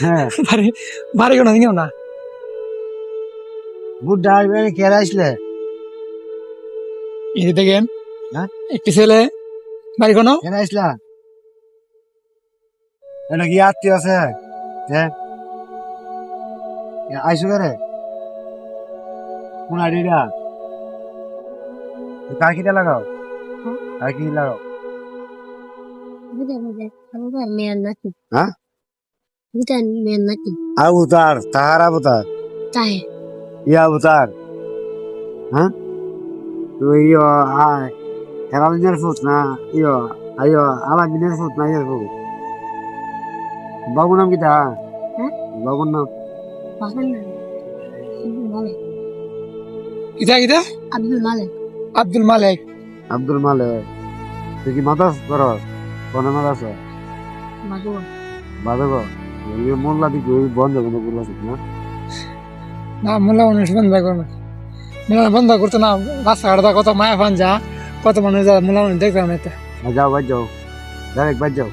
হ্যাঁ বাড়ি বাড়ি কোনো দিকেও না। বুড্ডা আসবে কে আসলে এই দেখেন হ্যাঁ একটি ছেলে বাড়ি কোনো কে আসলা এটা কি আত্মীয় আছে হ্যাঁ আইসো রে কোন আইডিয়া কার কিটা লাগাও কার কি লাগাও হ্যাঁ अवतार तार अवतार ये अवतार हाँ तो यो हेराल नियर फुट ना यो ayo ala niयर फुट ना यो बाबू नाम किता बाबू नाम কিতা কিতা আব্দুল মালিক। अब्दुल मालिक তুই কি মাদাস করো কোন মাদাস বাদগো ये মোল্লা দি কই বন্ধ বন্ধ করলা না না মোল্লা মানুষ বন্ধ করবে, মোল্লা বন্ধ করতো না। রাস্তাঘাটটা কত মায়া ফান যা, কত মানুষ যা মোল্লা মানুষ দেখতাম না। যাও বাজ যাও ডাইরেক্ট বাজ যাও